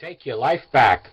Take your life back.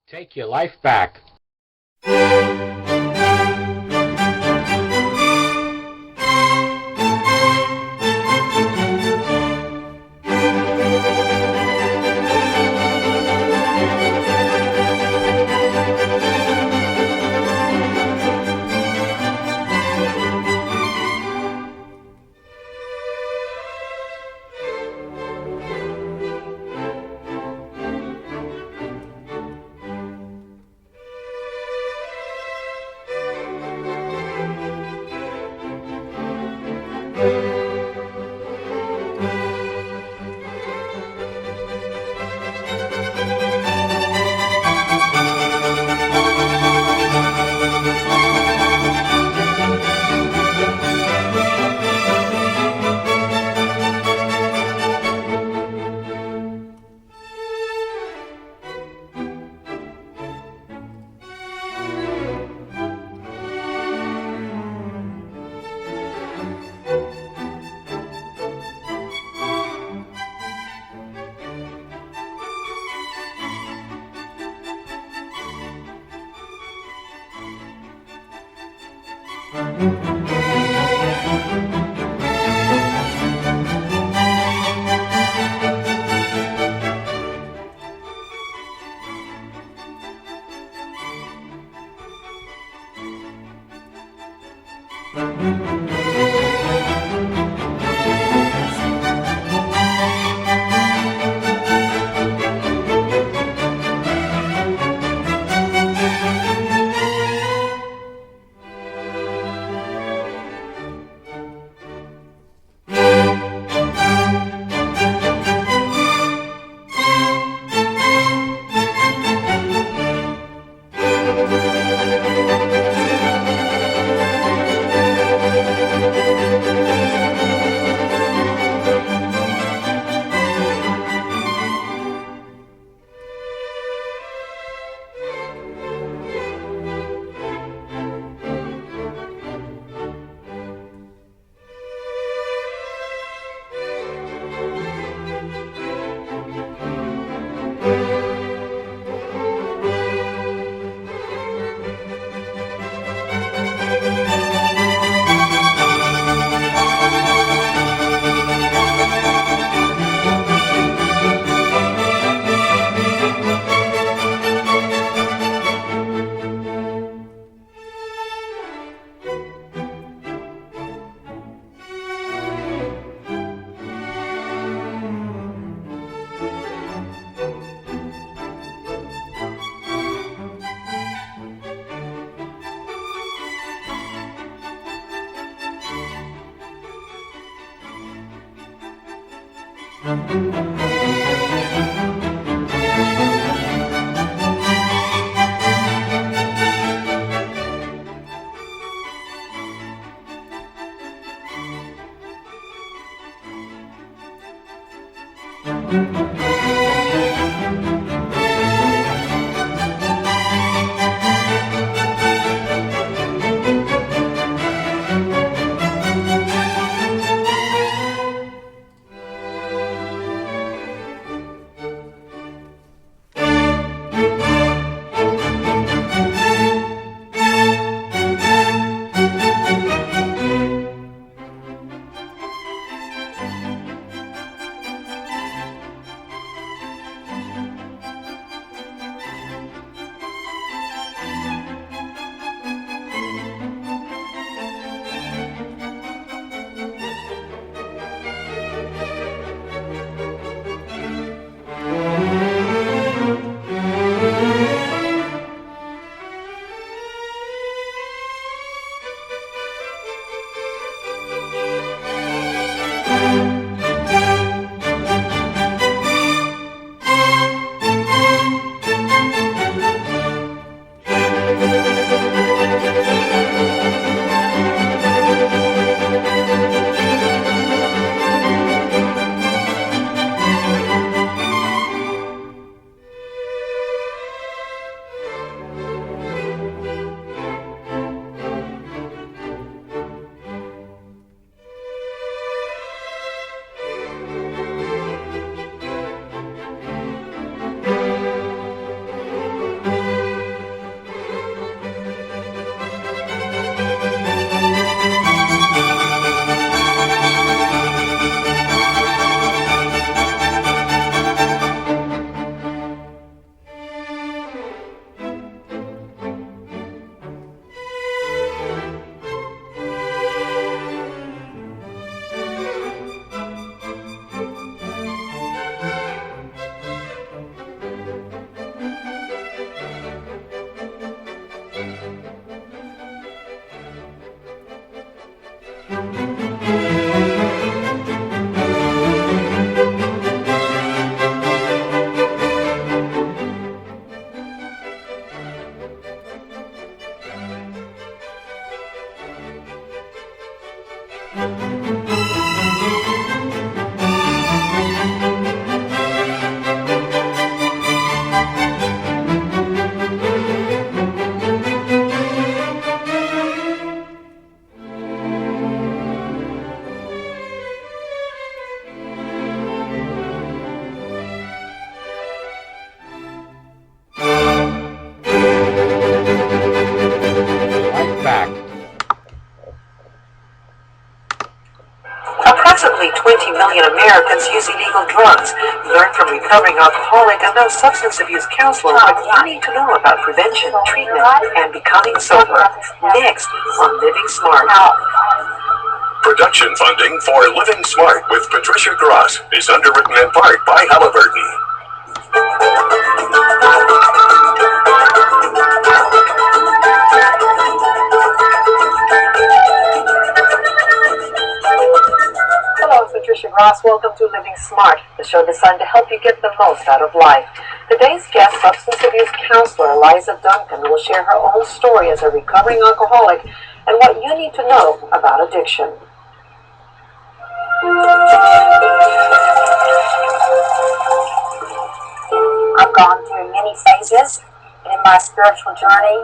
Take your life back. Life back. million Americans use illegal drugs. Learn from recovering alcoholic and now substance abuse counselor what you need to know about prevention, treatment, and becoming sober. Next on Living Smart. Production funding for Living Smart with Patricia Gross is underwritten in part by Halliburton. Hello, it's Patricia Gross. Welcome to Living Smart, the show designed to help you get the most out of life. Today's guest, substance abuse counselor Eliza Duncan, will share her own story as a recovering alcoholic and what you need to know about addiction. I've gone through many phases in my spiritual journey,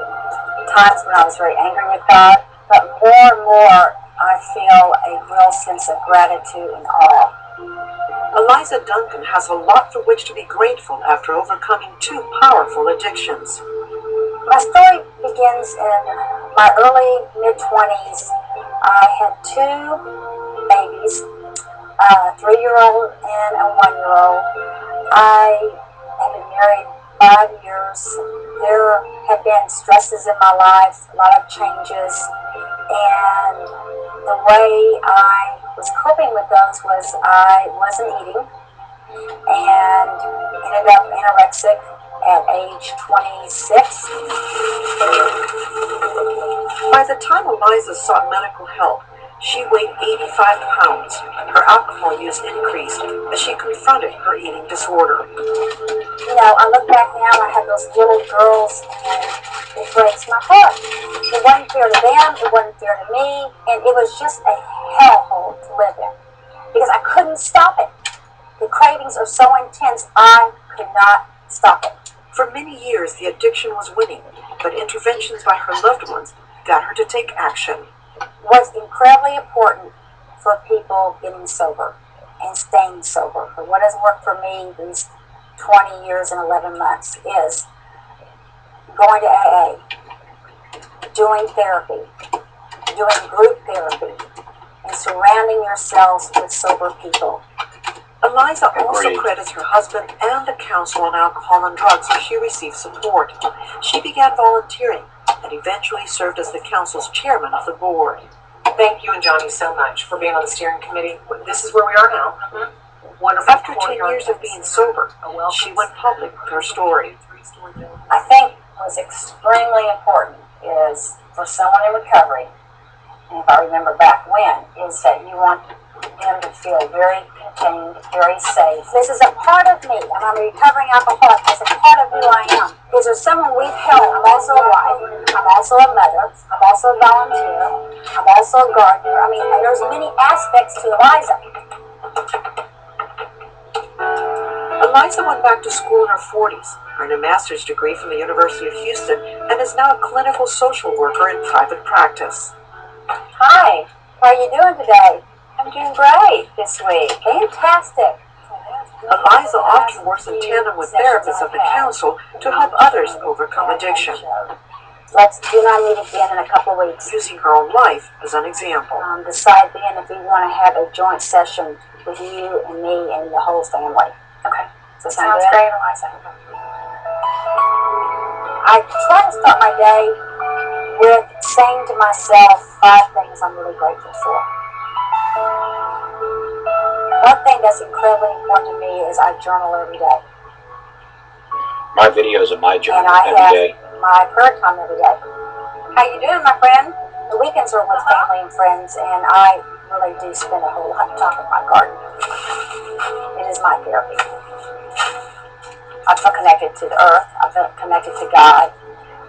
times when I was very angry with God, but more and more I feel a real sense of gratitude and awe. Eliza Duncan has a lot for which to be grateful after overcoming two powerful addictions. My story begins in my early mid-20s. I had two babies, a 3-year-old and a 1-year-old. I had been married 5 years. There had been stresses in my life, a lot of changes, and the way I was coping with those was I wasn't eating and ended up anorexic at age 26. By the time Eliza sought medical help, she weighed 85 pounds. Her alcohol use increased as she confronted her eating disorder. You know, I look back now, I had those little girls, and it breaks my heart. It wasn't fair to them, it wasn't fair to me, and it was just a hellhole to live in because I couldn't stop it. The cravings are so intense, I could not stop it. For many years, the addiction was winning, but interventions by her loved ones got her to take action. What's incredibly important for people getting sober and staying sober, but what has worked for me these 20 years and 11 months is going to AA, doing therapy, doing group therapy, and surrounding yourselves with sober people. Eliza also credits her husband and the Council on Alcohol and Drugs where she received support. She began volunteering and eventually served as the council's chairman of the board. Thank you and Johnny so much for being on the steering committee. This is where we are now. Wonderful. After 10 years of being sober, she went public with her story. I think what's extremely important is for someone in recovery, and if I remember back when, is that you want them to feel very contained, very safe. This is a part of me, and I'm a recovering alcoholic. It's a part of who I am. Is there someone we've helped? I'm also a wife. I'm also a mother. I'm also a volunteer. I'm also a gardener. I mean, there's many aspects to Eliza. Eliza went back to school in her 40s, earned a master's degree from the University of Houston, and is now a clinical social worker in private practice. Hi, how are you doing today? I'm doing great this week. Fantastic. Eliza often works in tandem with therapists of the council to help others overcome addiction, Let's do not meet again in a couple of weeks. using her own life as an example. Decide then if we want to have a joint session with you and me and the whole family. Okay. Does that Sounds sound good? great, Eliza. I try to start my day with saying to myself 5 things I'm really grateful for. One thing that's incredibly important to me is I journal every day. My videos of my journal And I every day. have my prayer time every day. How you doing, my friend? The weekends are with family and friends, and I really do spend a whole lot of time in my garden. It is my therapy. I feel connected to the earth. I feel connected to God.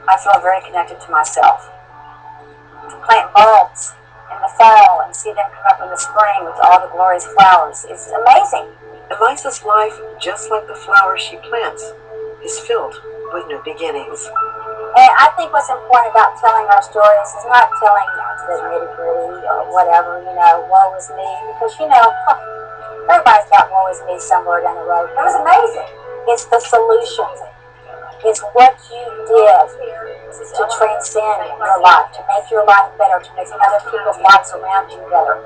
I feel very connected to myself. To plant bulbs in the fall and see them come up in the spring with all the glorious flowers is amazing. Eliza's life, just like the flowers she plants, is filled with new beginnings. And I think what's important about telling our stories is not telling the nitty-gritty or whatever, woe is me, because, everybody's got woe is me somewhere down the road. It was amazing. It's the solution. It's what you did to transcend your life, to make your life better, to make other people's lives around you better.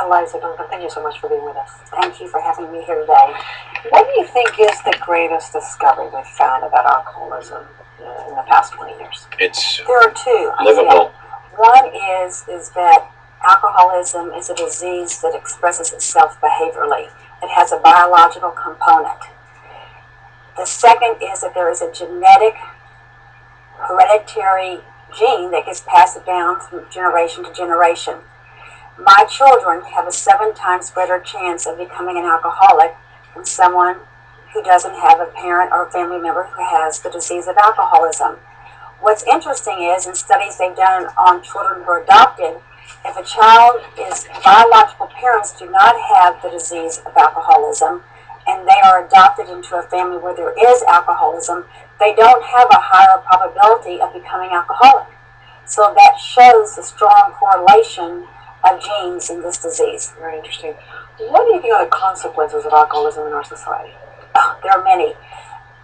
Eliza Duncan, thank you so much for being with us. Thank you for having me here today. What do you think is the greatest discovery we've found about alcoholism in the past 20 years? It's There are two. livable. One is that alcoholism is a disease that expresses itself behaviorally. It has a biological component. The second is that there is a genetic, hereditary gene that gets passed down from generation to generation. My children have a 7 times greater chance of becoming an alcoholic than someone who doesn't have a parent or a family member who has the disease of alcoholism. What's interesting is, in studies they've done on children who are adopted, if a child is biological parents do not have the disease of alcoholism, and they are adopted into a family where there is alcoholism, they don't have a higher probability of becoming alcoholic. So that shows the strong correlation of genes in this disease. Very interesting. What do you think are the consequences of alcoholism in our society? Oh, there are many.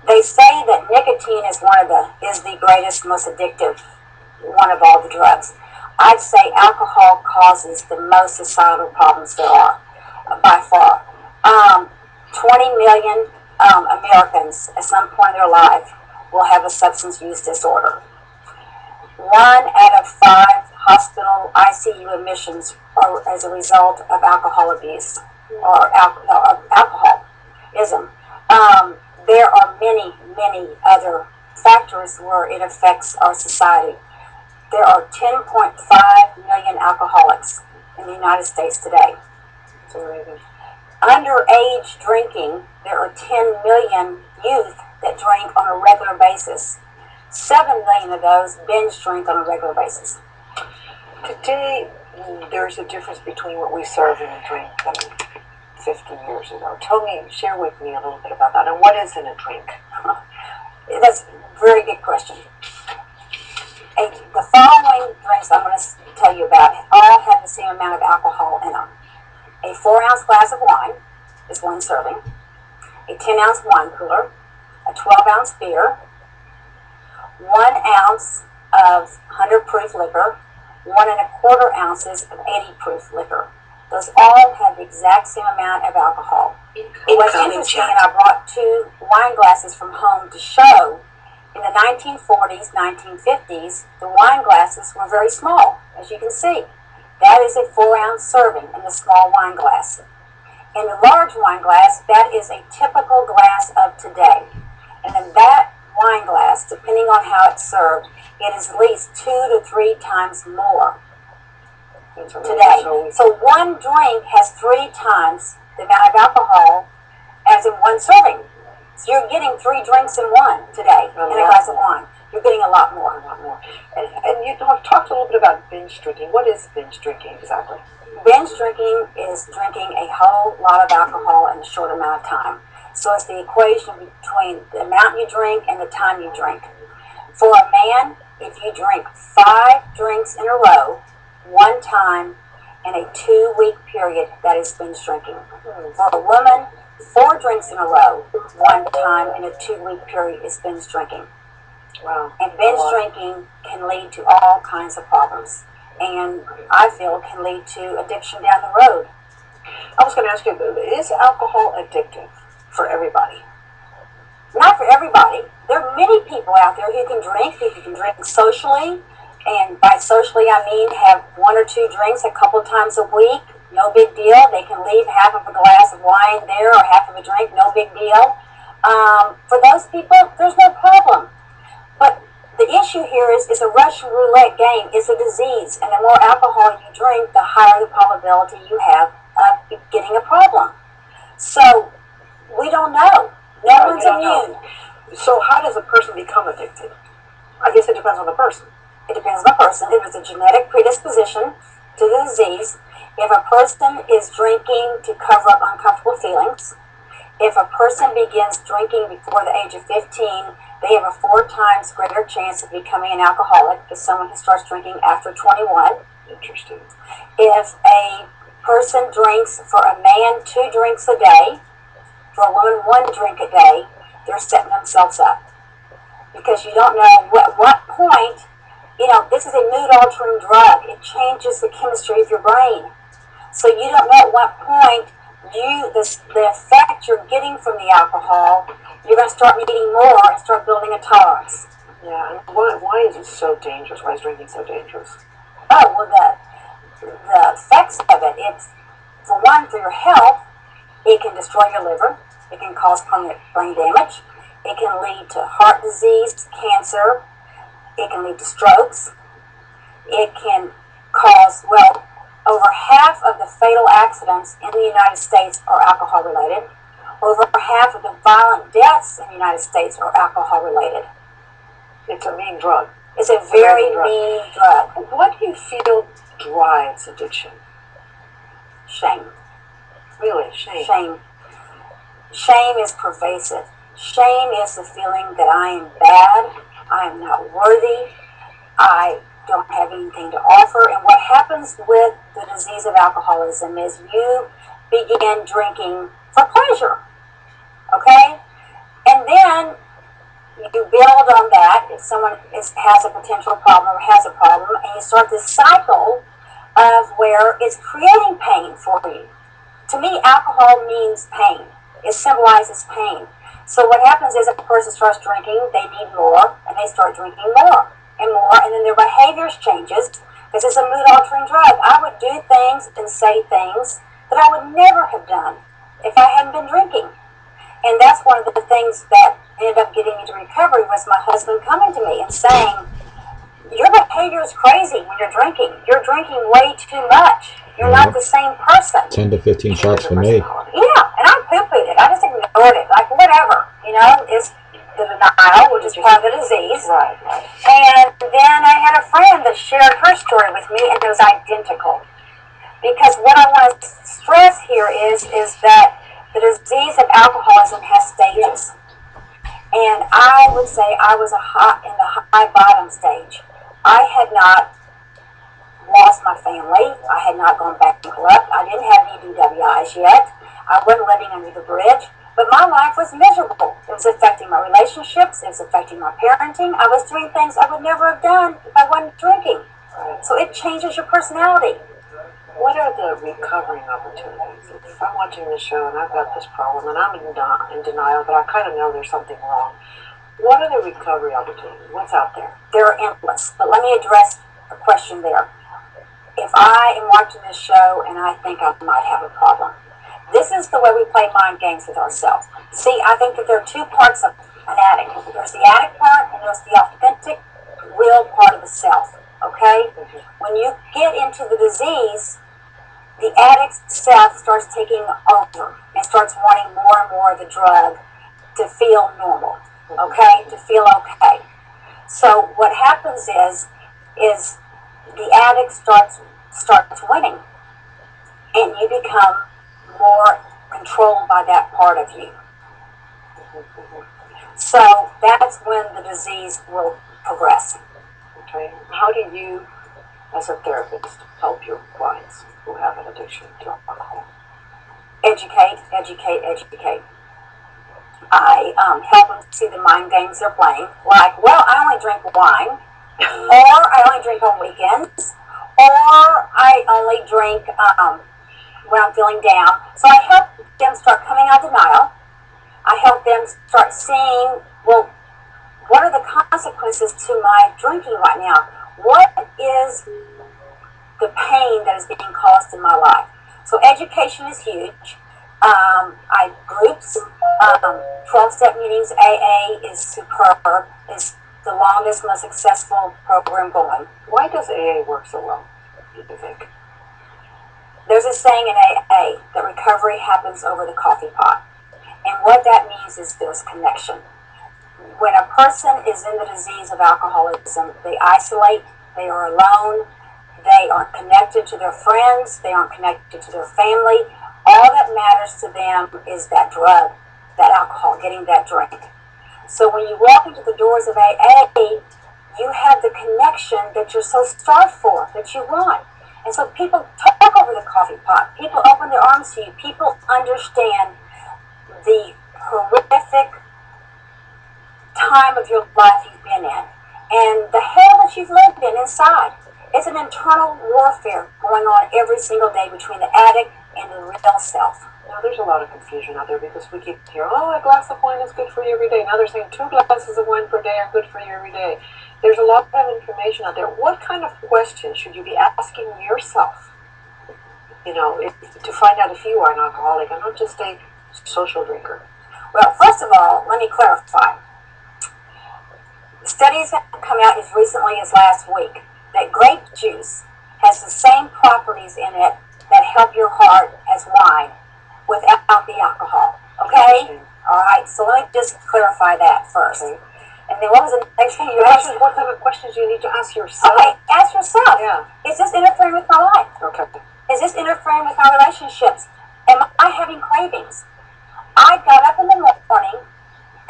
They say that nicotine is the greatest, most addictive one of all the drugs. I'd say alcohol causes the most societal problems there are, by far. 20 million Americans at some point in their life will have a substance use disorder. 1 out of 5 hospital ICU admissions are as a result of alcohol abuse or alcoholism. There are many, many other factors where it affects our society. There are 10.5 million alcoholics in the United States today. Underage drinking, there are 10 million youth that drink on a regular basis. 7 million of those binge drink on a regular basis. Today, there's a difference between what we serve and drink than 50 years ago. Share with me a little bit about that. And what is in a drink? That's a very good question. The following drinks I'm going to tell you about all have the same amount of alcohol in them. A 4-ounce glass of wine is 1 serving. A 10-ounce wine cooler. A 12-ounce beer. 1 ounce of 100 proof liquor. 1 1/4 ounces of 80 proof liquor. Those all have the exact same amount of alcohol. It was interesting, and I brought 2 wine glasses from home to show. In the 1940s, 1950s, the wine glasses were very small, as you can see. That is a 4-ounce serving in the small wine glass. In the large wine glass, that is a typical glass of today. And in that wine glass, depending on how it's served, it is at least 2 to 3 times more today. So 1 drink has 3 times the amount of alcohol as in 1 serving. So you're getting 3 drinks in 1 today in a glass of wine. You're getting a lot more. And you talked a little bit about binge drinking. What is binge drinking exactly? Binge drinking is drinking a whole lot of alcohol in a short amount of time. So it's the equation between the amount you drink and the time you drink. For a man, if you drink 5 drinks in a row, 1 time, in a 2-week period, that is binge drinking. For a woman, 4 drinks in a row, 1 time, in a 2-week period is binge drinking. Wow. And binge drinking can lead to all kinds of problems. And I feel can lead to addiction down the road. I was going to ask you, is alcohol addictive for everybody? Not for everybody. There are many people out there who can drink, who can drink socially. And by socially, I mean have 1 or 2 drinks a couple times a week. No big deal. They can leave half of a glass of wine there or half of a drink. No big deal. For those people, there's no problem. But the issue here is a Russian roulette game. It's a disease. And the more alcohol you drink, the higher the probability you have of getting a problem. So we don't know. No one's immune. So how does a person become addicted? I guess it depends on the person. It depends on the person. If it's a genetic predisposition to the disease, if a person is drinking to cover up uncomfortable feelings, if a person begins drinking before the age of 15, they have a 4 times greater chance of becoming an alcoholic than someone who starts drinking after 21. Interesting. If a person drinks, for a man, 2 drinks a day, for a woman, 1 drink a day, they're setting themselves up. Because you don't know what point, this is a mood-altering drug. It changes the chemistry of your brain. So you don't know at what point the effect you're getting from the alcohol, you're going to start needing more and start building a tolerance. Yeah, and why is it so dangerous? Why is drinking so dangerous? Oh, well, the effects of it, it's, for one, for your health, it can destroy your liver, it can cause permanent brain damage, it can lead to heart disease, cancer, it can lead to strokes, it can cause, well, over half of the fatal accidents in the United States are alcohol related. Over half of the violent deaths in the United States are alcohol related. It's a mean drug. It's a very mean drug. What do you feel drives addiction? Shame. Really, shame. Shame. Shame is pervasive. Shame is the feeling that I am bad, I am not worthy, I don't have anything to offer. And what happens with the disease of alcoholism is you begin drinking for pleasure. Okay? And then you build on that if someone has a potential problem or has a problem, and you start this cycle of where it's creating pain for you. To me, alcohol means pain. It symbolizes pain. So what happens is if a person starts drinking, they need more, and they start drinking more and more, and then their behaviors changes because it's a mood-altering drug. I would do things and say things that I would never have done if I hadn't been drinking. And that's one of the things that ended up getting me to recovery was my husband coming to me and saying, your behavior is crazy when you're drinking. You're drinking way too much. You're not the same person. 10 to 15 shots for me. Yeah, and I poo-pooed it. I just ignored it. Like, whatever. You know, it's the denial, which is part of the disease. Right. And then I had a friend that shared her story with me, and it was identical. Because what I want to stress here is that the disease of alcoholism has stages. And I would say I was in the high bottom stage. I had not lost my family. I had not gone bankrupt. I didn't have any DWIs yet. I wasn't living under the bridge. But my life was miserable. It was affecting my relationships. It was affecting my parenting. I was doing things I would never have done if I wasn't drinking. So it changes your personality. What are the recovering opportunities? If I'm watching this show and I've got this problem and I'm in denial, but I kind of know there's something wrong, what are the recovery opportunities? What's out there? They're endless. But let me address a question there. If I am watching this show and I think I might have a problem, this is the way we play mind games with ourselves. See, I think that there are two parts of an addict. There's the addict part and there's the authentic, real part of the self. Okay? When you get into the disease, the addict's self starts taking over and starts wanting more and more of the drug to feel normal. Okay? To feel okay. So what happens is the addict starts winning, and you become more controlled by that part of you. So that's when the disease will progress. Okay. How do you, as a therapist, help your clients who have an addiction to alcohol? Educate, educate, educate. I help them see the mind games they're playing. Like, well, I only drink wine, or I only drink on weekends, or I only drink when I'm feeling down. So I help them start coming out of denial. I help them start seeing, well, what are the consequences to my drinking right now? What is the pain that is being caused in my life? So education is huge. I groups, 12-step meetings, AA is superb. It's the longest, most successful program going. Why does AA work so well, do you think? There's a saying in AA that recovery happens over the coffee pot. And what that means is there's connection. When a person is in the disease of alcoholism, they isolate, they are alone, they aren't connected to their friends, they aren't connected to their family. All that matters to them is that drug, that alcohol, getting that drink. So when you walk into the doors of AA, you have the connection that you're so starved for, that you want. And so people talk over the coffee pot. People open their arms to you. People understand the horrific time of your life you've been in and the hell that you've lived in inside. It's an internal warfare going on every single day between the addict and the real self. Now, there's a lot of confusion out there because we keep hearing, oh, a glass of wine is good for you every day. Now they're saying 2 glasses of wine per day are good for you every day. There's a lot of information out there. What kind of questions should you be asking yourself, to find out if you are an alcoholic and not just a social drinker? Well, first of all, let me clarify. Studies have come out as recently as last week that grape juice has the same properties in it that help your heart as wine without the alcohol. Okay? All right, so let me just clarify that first. Okay. And then what was the next thing you asked? What kind of questions do you need to ask yourself? Okay, ask yourself. Yeah. Is this interfering with my life? Okay. Is this interfering with my relationships? Am I having cravings? I got up in the morning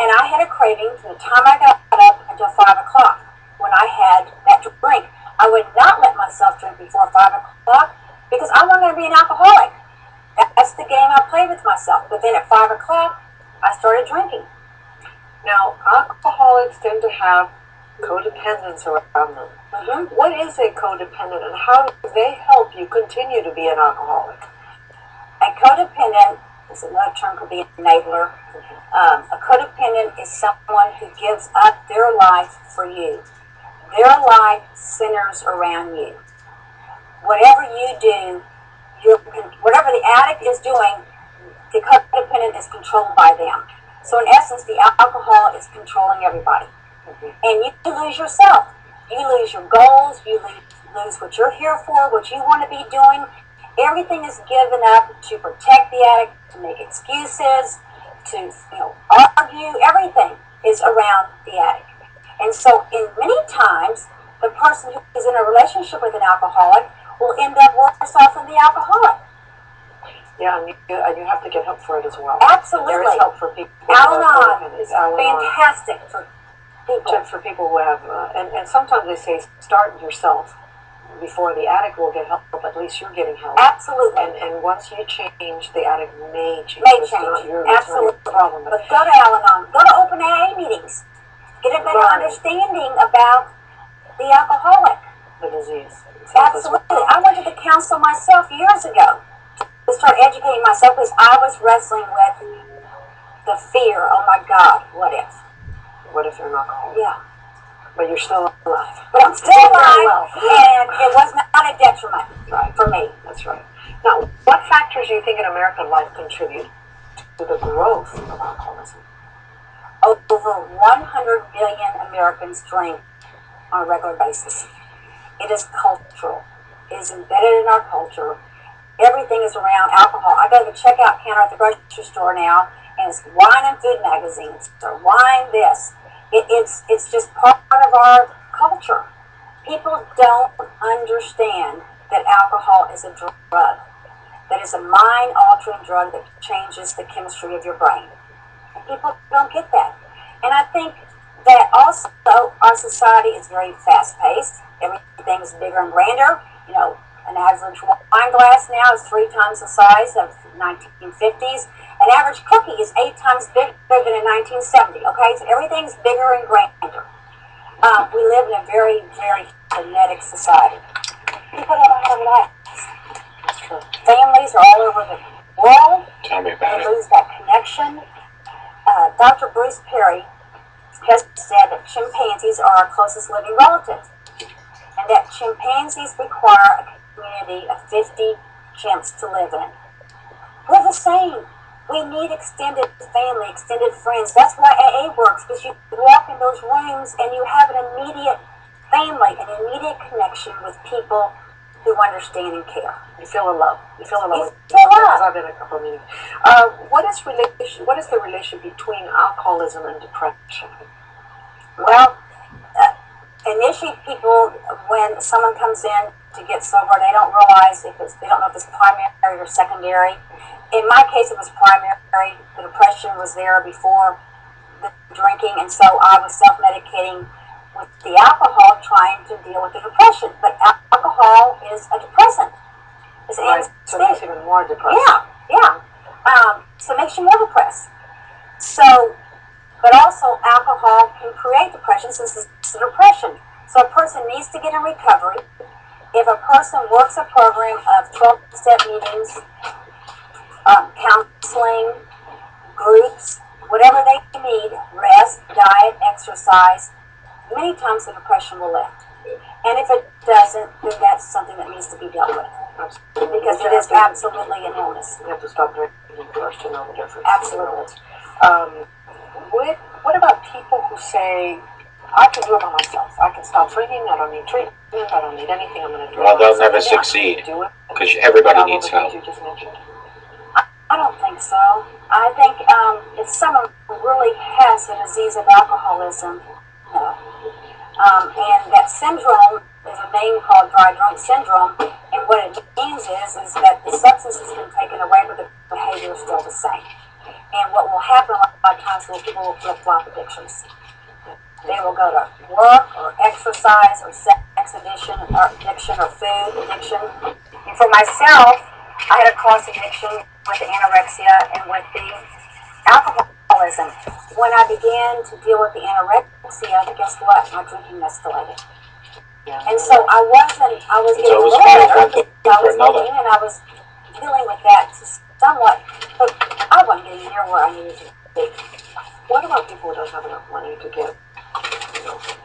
and I had a craving from the time I got up until 5 o'clock when I had that drink. I would not let myself drink before 5 o'clock because I'm not going to be an alcoholic. That's the game I play with myself. But then at 5 o'clock, I started drinking. Now, alcoholics tend to have codependence around them. Mm-hmm. What is a codependent and how do they help you continue to be an alcoholic? A codependent is another term, could be an enabler. A codependent is someone who gives up their life for you. Their life centers around you. Whatever you do, whatever the addict is doing, the codependent is controlled by them. So in essence, the alcohol is controlling everybody. Mm-hmm. And you lose yourself. You lose your goals. You lose what you're here for, what you want to be doing. Everything is given up to protect the addict, to make excuses, to argue. Everything is around the addict. And so many times, the person who is in a relationship with an alcoholic will end up worse off than the alcoholic. Yeah, and you have to get help for it as well. Absolutely. There is help for people. Al-Anon is fantastic for people. For people who have, and sometimes they say start yourself before the addict will get help. At least you're getting help. Absolutely. And once you change, the addict may change. Absolutely. Problem. But go to Al-Anon. Go to open AA meetings. Get a better understanding about the alcoholic. The disease. Absolutely. I went to the council myself years ago to start educating myself because I was wrestling with the fear. Oh my God, what if? What if you're an alcoholic? Yeah. But you're still alive. But I'm still alive, and it was not a detriment for me. That's right. Now, what factors do you think in American life contribute to the growth of alcoholism? Over 100 million Americans drink on a regular basis. It is cultural. It is embedded in our culture. Everything is around alcohol. I go to the checkout counter at the grocery store now, and it's wine and food magazines, or wine this. It's just part of our culture. People don't understand that alcohol is a drug, that is a mind-altering drug that changes the chemistry of your brain. And people don't get that. And I think that also our society is very fast-paced. Everything's bigger and grander. An average wine glass now is 3 times the size of 1950s. An average cookie is 8 times bigger than in 1970. Okay, so everything's bigger and grander. We live in a very, very genetic society. People don't know how to relax. That's true. Families are all over the world. Tell me about They it. lose that connection. Dr. Bruce Perry has said that chimpanzees are our closest living relatives, and that chimpanzees require a community of 50 chimps to live in. We're the same. We need extended family, extended friends. That's why AA works, because you walk in those rooms and you have an immediate family, an immediate connection with people who understand and care. You feel a love. You feel a love. You feel love. Because I've been in a couple of meetings. What is the relation between alcoholism and depression? Well, initially people, when someone comes in to get sober, they don't realize they don't know if it's primary or secondary. In my case, it was primary. The depression was there before the drinking, and so I was self-medicating with the alcohol, trying to deal with the depression. But alcohol is a depressant. It's an Right. So it makes you even more depressed. Yeah. So it makes you more depressed. So, but also alcohol can create depression since it's a depression. So a person needs to get in recovery. if a person works a program of 12-step meetings, counseling, groups, whatever they need, rest, diet, exercise, many times the depression will lift. And if it doesn't, then that's something that needs to be dealt with. Absolutely. Because it is absolutely an illness. You have to stop drinking first to know the difference. Absolutely. What about people who say, I can do it by myself. I can stop drinking. I don't need treatment. I don't need anything. I'm going to do it. Well, they'll myself. never Yeah, succeed do it. because everybody All needs the things help. you just mentioned. I don't think so. I think if someone really has the disease of alcoholism, no. And that syndrome is a name called dry drunk syndrome, and what it means is that the substance has been taken away, but the behavior is still the same. And what will happen a lot of times is people will flip-flop addictions. They will go to work or exercise or sex addiction or food addiction. And for myself, I had a cross addiction with the anorexia and with the alcoholism. When I began to deal with the anorexia, guess what? My drinking escalated. Yeah. And so I was getting a always little kind of better. one thing I for was another. moving and I was dealing with that somewhat, but I wasn't getting near where I needed to be. What about people who don't have enough money to get,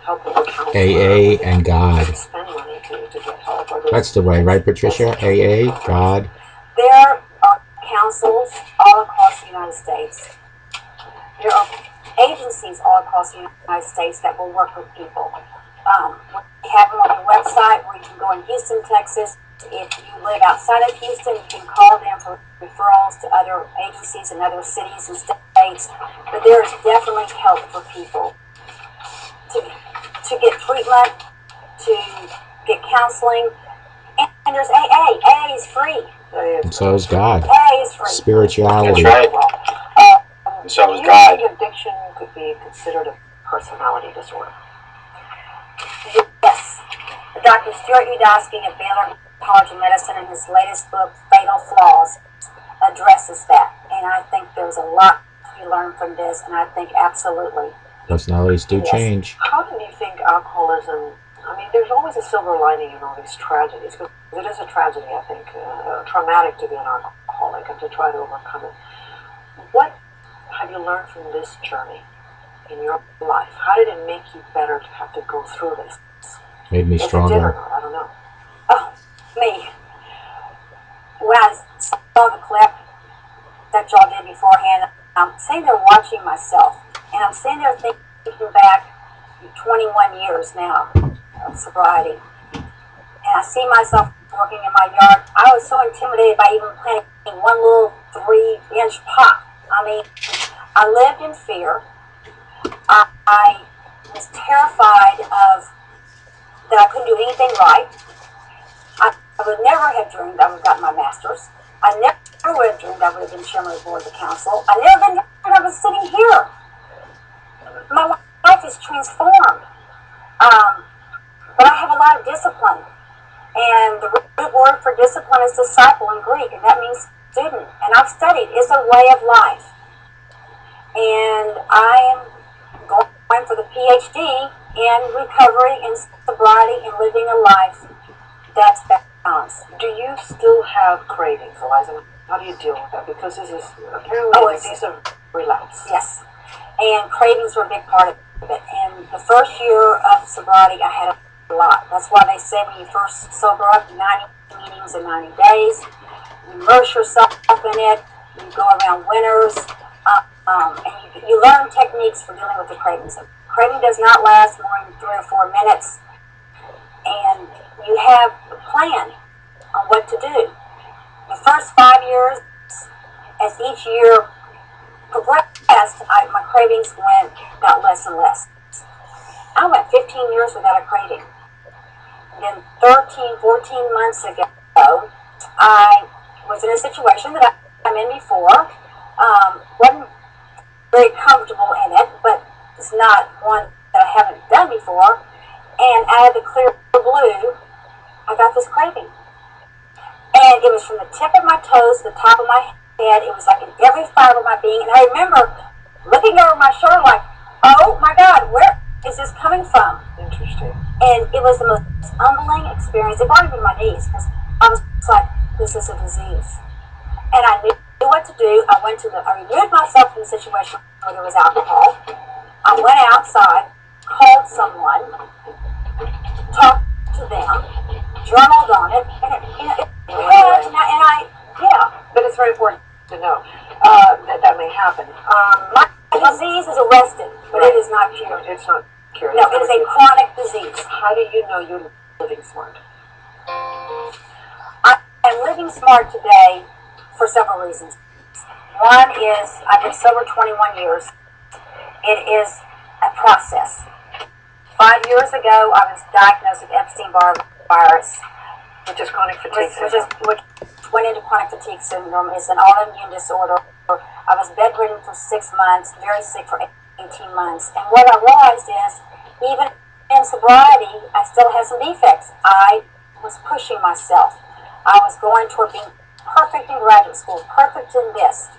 help with a counselor? AA and God. Spend money to get help. That's the way, right, Patricia? AA, God. There are councils all across the United States. There are agencies all across the United States that will work with people. We have them on the website where you can go in Houston, Texas. If you live outside of Houston, you can call them for referrals to other agencies in other cities and states. But there is definitely help for people to get treatment, to get counseling. And there's AA. AA is free. And so is God. AA is free. Spirituality. That's right. And so is Do you God. think addiction could be considered a personality disorder? Yes. Dr. Stuart Udosky of Baylor College of Medicine in his latest book, Fatal Flaws, addresses that. And I think there's a lot to be learned from this, and I think absolutely. Personalities do Yes. change. How do you think alcoholism, I mean, there's always a silver lining in all these tragedies, because it is a tragedy, I think, traumatic to be an alcoholic and to try to overcome it. What have you learned from this journey in your life? How did it make you better to have to go through this? Made me If it did or stronger. not, I don't know. Oh, me. When I saw the clip that y'all did beforehand, I'm sitting there watching myself, and I'm sitting there thinking back 21 years now of sobriety. And I see myself working in my yard. I was so intimidated by even planting one little 3-inch pot. I mean, I lived in fear. I was terrified of that I couldn't do anything right. I would never have dreamed I would have gotten my master's. I never would have dreamed I would have been chairman of the board of the council. I never would have dreamed I was sitting here. My life is transformed. But I have a lot of discipline. And the root word for discipline is disciple in Greek, and that means student. And I've studied. It's a way of life. And I am going for the PhD in recovery and sobriety and living a life that's balanced. Do you still have cravings, Eliza? How do you deal with that? Because this is apparently a disease of relapse. Yes. And cravings are a big part of it. And the first year of sobriety, I had a lot. That's why they say when you first sober up, 90 meetings in 90 days. You immerse yourself in it. You go around winners. And you learn techniques for dealing with the cravings. Craving does not last more than 3 or 4 minutes. And you have a plan on what to do. The first 5 years, as each year progressed, my cravings got less and less. I went 15 years without a craving. And then 13, 14 months ago, I was in a situation that I'm in before. Wasn't very comfortable in it, but it's not one that I haven't done before. And out of the clear blue, I got this craving. And it was from the tip of my toes to the top of my head. It was like in every fiber of my being. And I remember looking over my shoulder like, oh my God, where is this coming from? Interesting. And it was the most humbling experience. It brought me to my knees because I was like, this is a disease. And I knew what to do. I removed myself from the situation where there was alcohol. I went outside, called someone, talked to them, journaled on it, But it's very important to know that may happen. my disease is arrested, but it is not cured. It's not cured. No, it is a chronic disease. How do you know you're living smart? I am living smart today for several reasons. One is I've been sober 21 years. It is a process. 5 years ago, I was diagnosed with Epstein-Barr virus, Which is chronic fatigue which went into chronic fatigue syndrome. It's an autoimmune disorder. I was bedridden for 6 months, very sick for 18 months. And what I realized is, even in sobriety, I still had some defects. I was pushing myself. I was going toward being perfect in graduate school, perfect in this.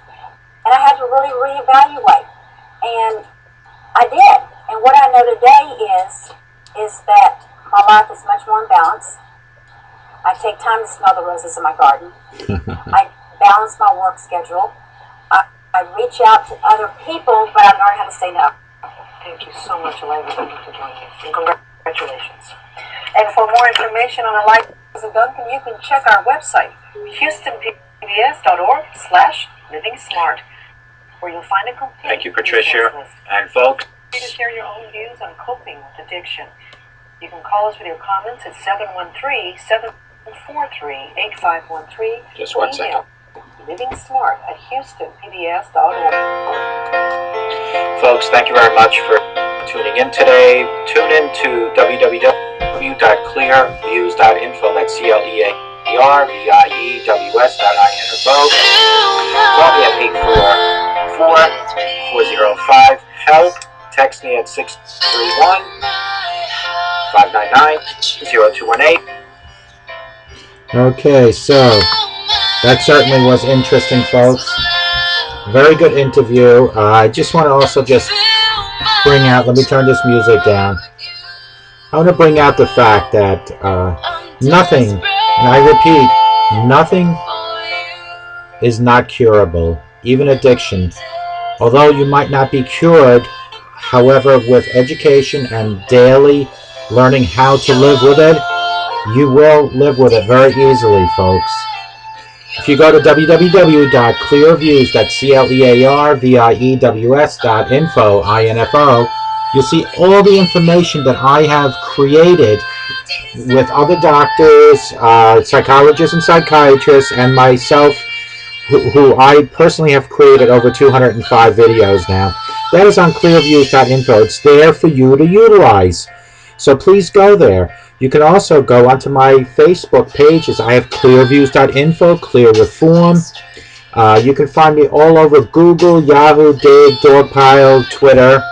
And I had to really reevaluate. And I did. And what I know today is that my life is much more in balance. I take time to smell the roses in my garden. I balance my work schedule. I reach out to other people, but I learn how to say no. Thank you so much, Elaine, for joining us. And congratulations. And for more information on the life of Duncan, you can check our website, houstonpbs.org/livingsmart, where you'll find a complete Thank you, Patricia. resource list. And folks, To share your own views on coping with addiction. You can call us with your comments at 713-743-8513. just one second. livingsmart@houstonpbs.org. Folks, thank you very much for tuning in today. Tune in to www.clearviews.info. That's CLEARVIEWS.info. Call me at 844-405-HELP. Text me at 631-599-0218. Okay, so that certainly was interesting, folks. Very good interview. I just want to also just bring out, let me turn this music down. I want to bring out the fact that nothing, and I repeat, nothing is not curable, even addiction. Although you might not be cured, however, with education and daily learning how to live with it, you will live with it very easily, folks. If you go to www.clearviews.info, you'll see all the information that I have created with other doctors, psychologists and psychiatrists, and myself, who I personally have created over 205 videos now. That is on clearviews.info. It's there for you to utilize. So please go there. You can also go onto my Facebook pages. I have clearviews.info, Clear Reform. You can find me all over Google, Yahoo, Dig, Dogpile, Twitter.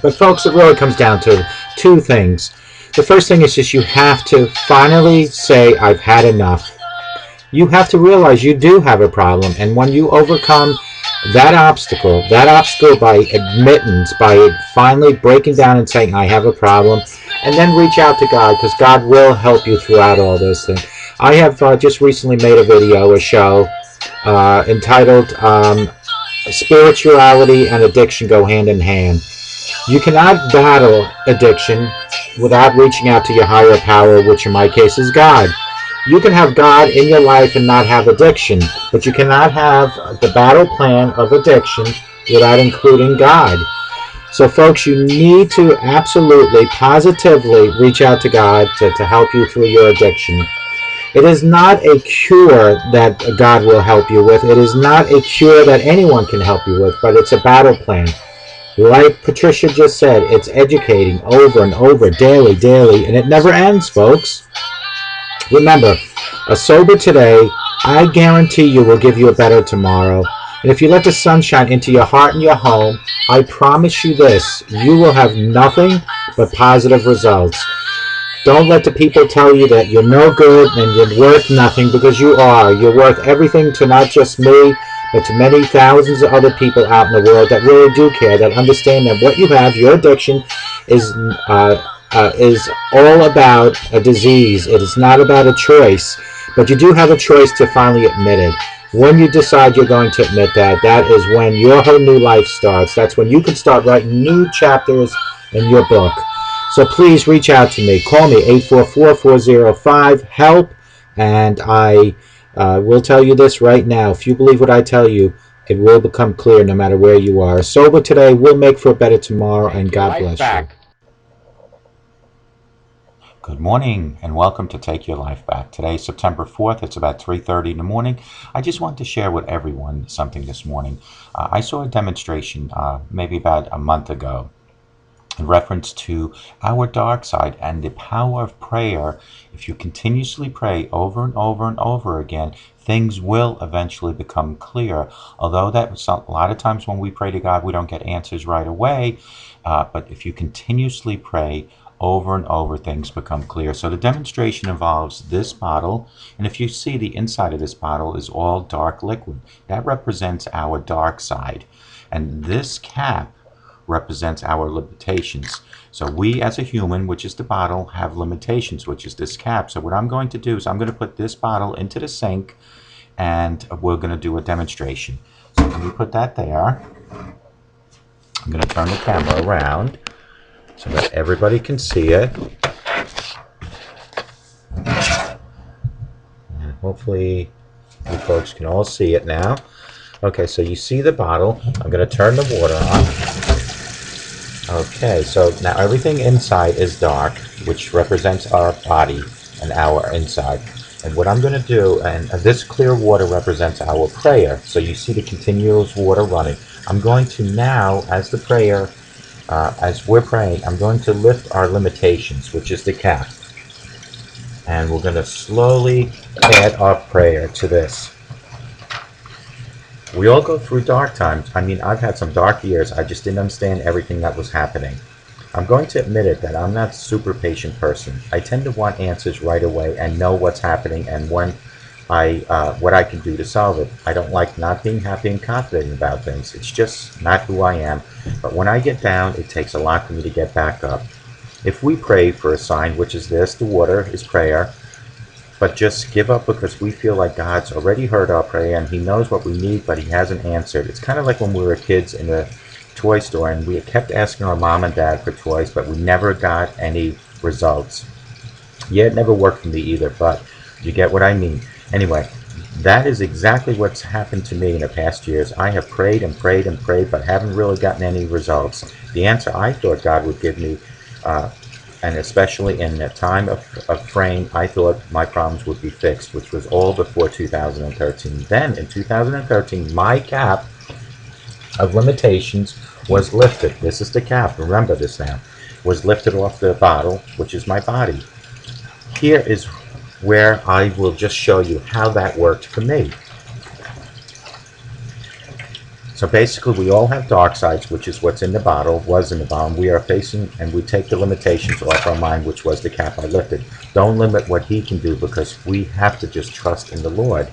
But folks, it really comes down to two things. The first thing is just you have to finally say, I've had enough. You have to realize you do have a problem, and when you overcome that obstacle by admittance, by finally breaking down and saying, I have a problem, and then reach out to God, because God will help you throughout all those things. I have just recently made a video, a show, entitled Spirituality and Addiction Go Hand in Hand. You cannot battle addiction without reaching out to your higher power, which in my case is God. You can have God in your life and not have addiction, but you cannot have the battle plan of addiction without including God. So folks, you need to absolutely, positively reach out to God to help you through your addiction. It is not a cure that God will help you with. It is not a cure that anyone can help you with, but it's a battle plan. Like Patricia just said, it's educating over and over, daily, and it never ends, folks. Remember, a sober today, I guarantee you will give you a better tomorrow. And if you let the sunshine into your heart and your home, I promise you this, you will have nothing but positive results. Don't let the people tell you that you're no good and you're worth nothing, because you are. You're worth everything to not just me, but to many thousands of other people out in the world that really do care, that understand that what you have, your addiction, is is all about a disease. It is not about a choice, but you do have a choice to finally admit it. When you decide you're going to admit that, that is when your whole new life starts. That's when you can start writing new chapters in your book. So please reach out to me. Call me 844-405-HELP, and I will tell you this right now. If you believe what I tell you, it will become clear no matter where you are. Sober today will make for a better tomorrow, and God bless you. Good morning and welcome to Take Your Life Back. Today is September 4th. It's about 3:30 in the morning. I just want to share with everyone something this morning. I saw a demonstration maybe about a month ago in reference to our dark side and the power of prayer. If you continuously pray over and over and over again, things will eventually become clear. Although that was a lot of times when we pray to God, we don't get answers right away. But if you continuously pray over and over, things become clear. So the demonstration involves this bottle, and if you see, the inside of this bottle is all dark liquid. That represents our dark side. And this cap represents our limitations. So we as a human, which is the bottle, have limitations, which is this cap. So what I'm going to do is I'm going to put this bottle into the sink, and we're going to do a demonstration. So when we put that there, I'm going to turn the camera around so that everybody can see it. And hopefully you folks can all see it now. Okay, so you see the bottle. I'm going to turn the water on. Okay, so now everything inside is dark, which represents our body and our inside. And what I'm going to do, and this clear water represents our prayer. So you see the continuous water running. I'm going to now, as the prayer, as we're praying, I'm going to lift our limitations, which is the cap. And we're going to slowly add our prayer to this. We all go through dark times. I mean, I've had some dark years. I just didn't understand everything that was happening. I'm going to admit it that I'm not a super patient person. I tend to want answers right away and know what's happening and when what I can do to solve it. I don't like not being happy and confident about things. It's just not who I am. But when I get down, it takes a lot for me to get back up. If we pray for a sign, which is this, the water is prayer, but just give up because we feel like God's already heard our prayer and He knows what we need, but He hasn't answered. It's kind of like when we were kids in the toy store and we kept asking our mom and dad for toys, but we never got any results. Yeah, it never worked for me either, but you get what I mean. Anyway, that is exactly what's happened to me in the past years. I have prayed and prayed and prayed, but haven't really gotten any results. The answer I thought God would give me, and especially in the time of frame, I thought my problems would be fixed, which was all before 2013. Then, in 2013, my cap of limitations was lifted. This is the cap, remember this now, was lifted off the bottle, which is my body. Here is where I will just show you how that worked for me. So basically, we all have dark sides, which is what's in the bottle, was in the bottle. We are facing, and we take the limitations off our mind, which was the cap I lifted. Don't limit what He can do because we have to just trust in the Lord.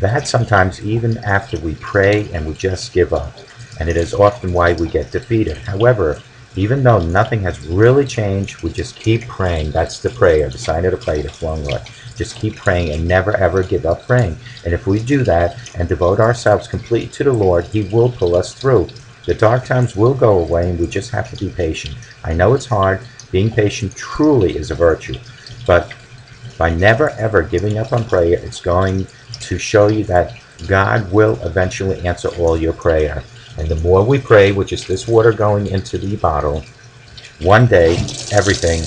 That sometimes even after we pray and we just give up. And it is often why we get defeated. However, even though nothing has really changed, we just keep praying. That's the prayer, the sign of the prayer, the flowing Lord. Just keep praying and never ever give up praying. And if we do that and devote ourselves completely to the Lord, He will pull us through. The dark times will go away and we just have to be patient. I know it's hard. Being patient truly is a virtue. But by never ever giving up on prayer, it's going to show you that God will eventually answer all your prayer. And the more we pray, which is this water going into the bottle, one day everything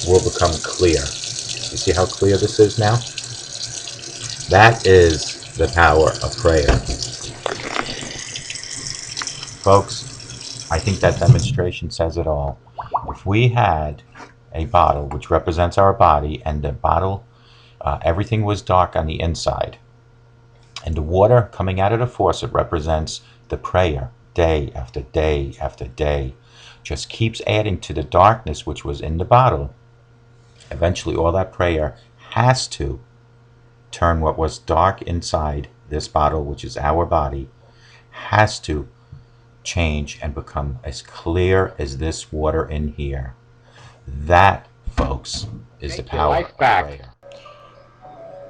will become clear. You see how clear this is now? That is the power of prayer. Folks, I think that demonstration says it all. If we had a bottle which represents our body, and the bottle, everything was dark on the inside, and the water coming out of the faucet represents the prayer, day after day after day, just keeps adding to the darkness which was in the bottle. Eventually, all that prayer has to turn what was dark inside this bottle, which is our body, has to change and become as clear as this water in here. That, folks, is the Take your power life of back. prayer.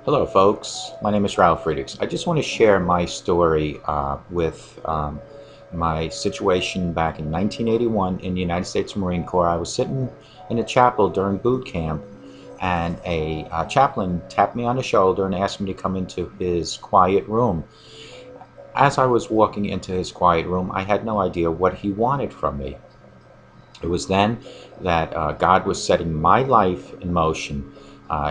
Hello, folks. My name is Ralf Friedrichs. I just want to share my story with my situation back in 1981 in the United States Marine Corps. I was sitting in a chapel during boot camp, and a chaplain tapped me on the shoulder and asked me to come into his quiet room. As I was walking into his quiet room, I had no idea what he wanted from me. It was then that God was setting my life in motion.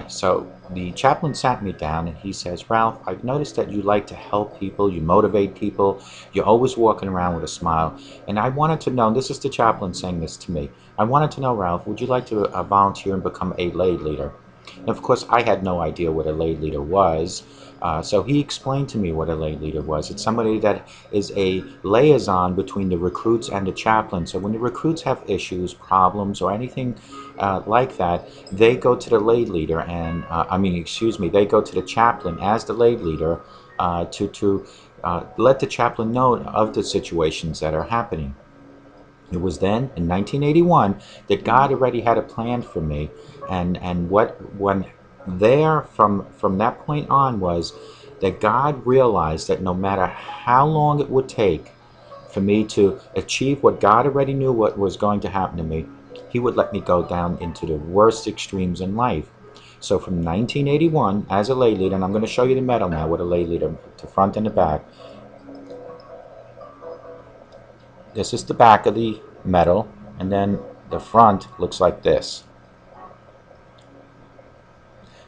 So the chaplain sat me down and he says, Ralph, I've noticed that you like to help people, you motivate people, you're always walking around with a smile. And I wanted to know, and this is the chaplain saying this to me, I wanted to know, Ralph, would you like to volunteer and become a lay leader? And of course, I had no idea what a lay leader was. So he explained to me what a lay leader was. It's somebody that is a liaison between the recruits and the chaplain. So when the recruits have issues, problems, or anything like that, they go to the lay leader, and they go to the chaplain as the lay leader to let the chaplain know of the situations that are happening. It was then in 1981 that God already had a plan for me, and when there from that point on was that God realized that no matter how long it would take for me to achieve what God already knew what was going to happen to me, He would let me go down into the worst extremes in life. So from 1981 as a lay leader, and I'm going to show you the medal now with a lay leader, the front and the back. This is the back of the medal, and then the front looks like this.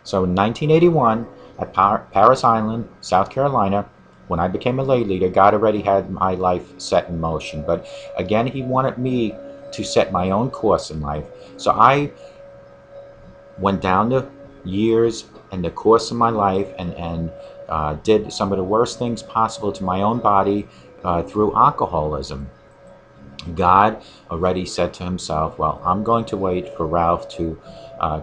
So in 1981, at Paris Island, South Carolina, when I became a lay leader, God already had my life set in motion. But again, He wanted me to set my own course in life. So I went down the years and the course of my life and did some of the worst things possible to my own body through alcoholism. God already said to Himself, well, I'm going to wait for Ralph to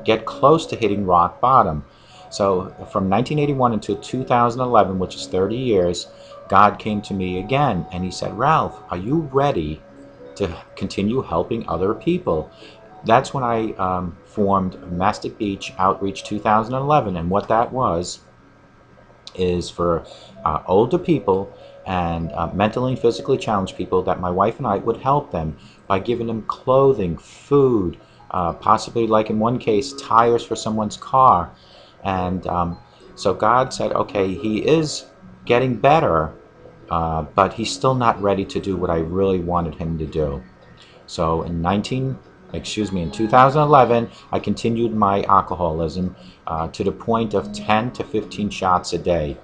get close to hitting rock bottom. So from 1981 until 2011, which is 30 years, God came to me again and He said, Ralph, are you ready to continue helping other people? That's when I formed Mastic Beach Outreach 2011, and what that was is for older people and mentally and physically challenged people, that my wife and I would help them by giving them clothing, food, possibly, like in one case, tires for someone's car. And so God said, okay, he is getting better, but he's still not ready to do what I really wanted him to do. So in 2011, I continued my alcoholism to the point of 10 to 15 shots a day.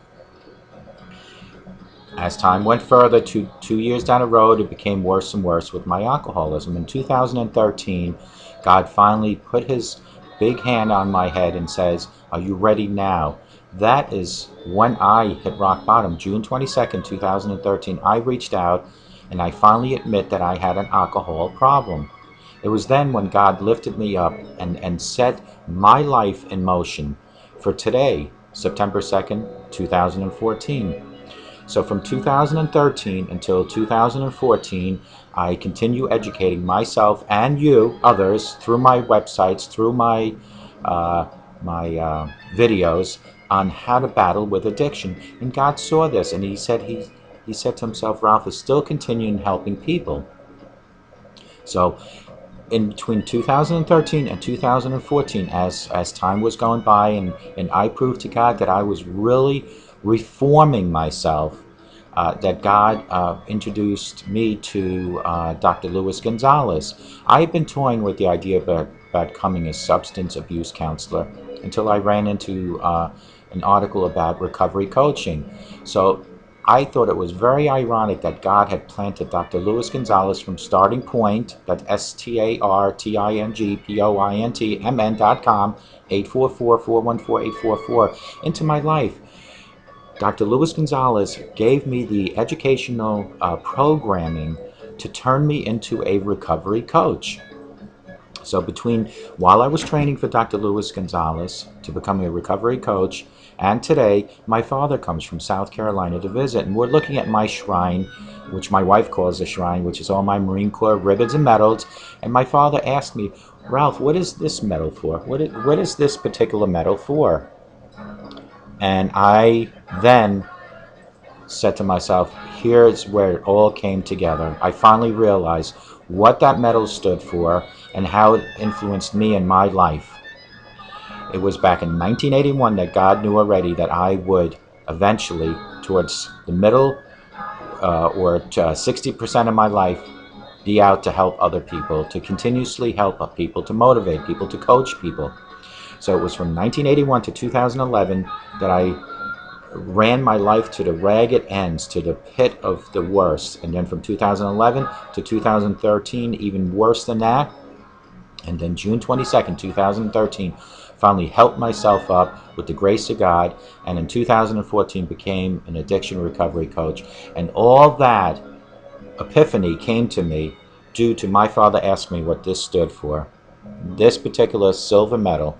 As time went further, 2 years down the road, it became worse and worse with my alcoholism. In 2013, God finally put His big hand on my head and says, are you ready now? That is when I hit rock bottom. June 22nd, 2013, I reached out and I finally admit that I had an alcohol problem. It was then when God lifted me up and set my life in motion for today, September 2nd, 2014. So from 2013 until 2014, I continue educating myself and you, others, through my websites, through my videos on how to battle with addiction. And God saw this, and He said to Himself, Ralph is still continuing helping people. So in between 2013 and 2014, as time was going by, and I proved to God that I was really reforming myself, that God introduced me to Dr. Luis Gonzalez. I had been toying with the idea about becoming a substance abuse counselor until I ran into an article about recovery coaching. So I thought it was very ironic that God had planted Dr. Luis Gonzalez from Starting Point, that's StartingPointMN.com, 844-414-8444, into my life. Dr. Luis Gonzalez gave me the educational programming to turn me into a recovery coach. So while I was training for Dr. Luis Gonzalez to become a recovery coach, And today, my father comes from South Carolina to visit, and we're looking at my shrine, which my wife calls a shrine, which is all my Marine Corps ribbons and medals. And my father asked me, Ralph, what is this medal for? What is this particular medal for? And I then said to myself, here's where it all came together. I finally realized what that medal stood for and how it influenced me in my life. It was back in 1981 that God knew already that I would eventually, towards the middle or 60% of my life, be out to help other people, to continuously help people, to motivate people, to coach people. So it was from 1981 to 2011 that I ran my life to the ragged ends, to the pit of the worst. And then from 2011 to 2013, even worse than that. And then June 22nd, 2013, finally helped myself up with the grace of God. And in 2014 became an addiction recovery coach. And all that epiphany came to me due to my father asking me what this stood for. This particular silver medal.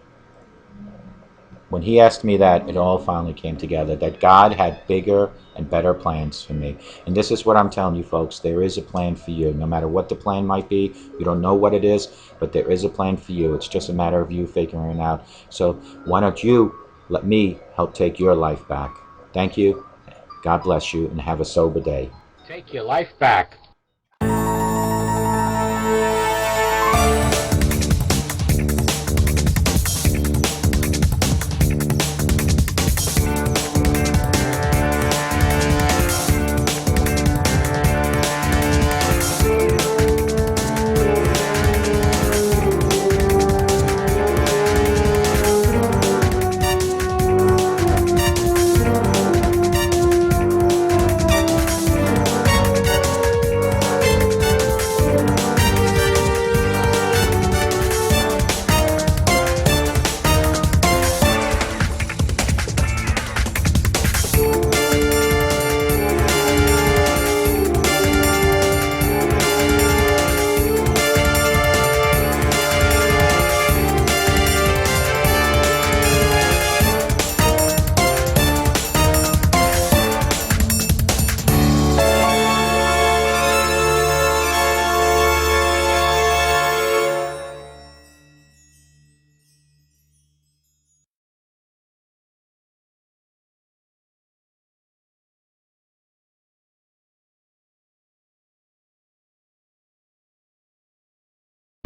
When he asked me that, it all finally came together, that God had bigger and better plans for me. And this is what I'm telling you, folks. There is a plan for you. No matter what the plan might be, you don't know what it is, but there is a plan for you. It's just a matter of you figuring it out. So why don't you let me help take your life back? Thank you. God bless you, and have a sober day. Take your life back.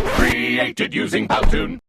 Created using Powtoon.